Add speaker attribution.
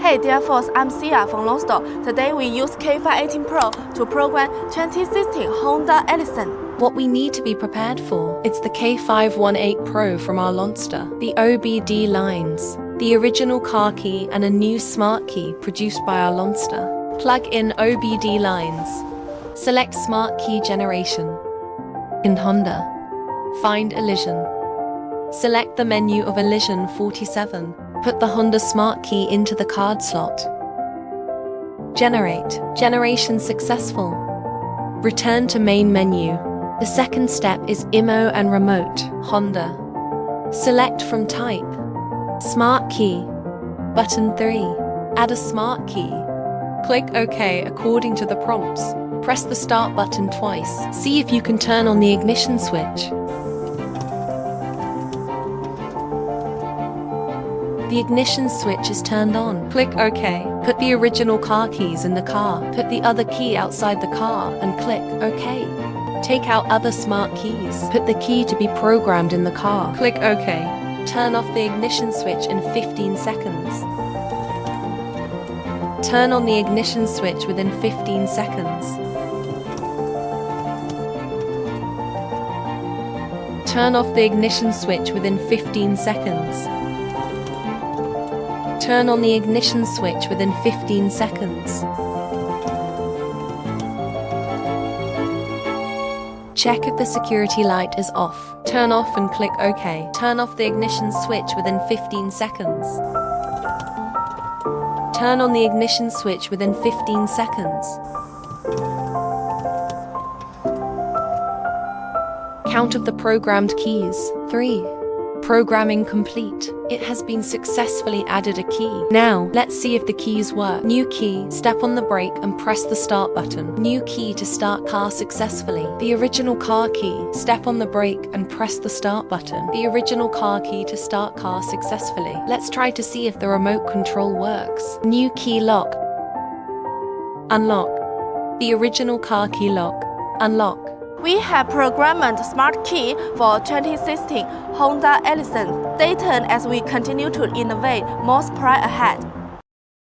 Speaker 1: Hey dear folks, I'm Sia from Lonsdor. Today we use K518PRO to program 2016 Honda Elysion.
Speaker 2: What we need to be prepared for, it's the K518PRO from our Lonsdor, the OBD lines, the original car key and a new smart key produced by our Lonsdor. Plug in OBD lines. Select smart key generation. In Honda, find Elysion. Select the menu of Elysion 47. Put the Honda smart key into the card slot. Generate. Generation successful. Return to main menu. The second step is IMO and remote, Honda. Select from type. Smart key. Button 3. Add a smart key. Click OK according to the prompts. Press the start button twice. See if you can turn on the ignition switch. The ignition switch is turned on. Click OK. Put the original car keys in the car. Put the other key outside the car and click OK. Take out other smart keys. Put the key to be programmed in the car. Click OK. Turn off the ignition switch in 15 seconds. Turn on the ignition switch within 15 seconds. Turn off the ignition switch within 15 seconds. Turn on the ignition switch within 15 seconds. Check if the security light is off. Turn off and click OK. Turn off the ignition switch within 15 seconds. Turn on the ignition switch within 15 seconds. Count of the programmed keys. 3. Programming complete. It has been successfully added a key. Now, let's see if the keys work. New key, step on the brake and press the start button. New key to start car successfully. The original car key, step on the brake and press the start button. The original car key to start car successfully. Let's try to see if the remote control works. New key lock. Unlock. The original car key lock. Unlock.
Speaker 1: We have programmed smart key for 2016 Honda Elysion. Stay tuned as we continue to innovate more surprise ahead.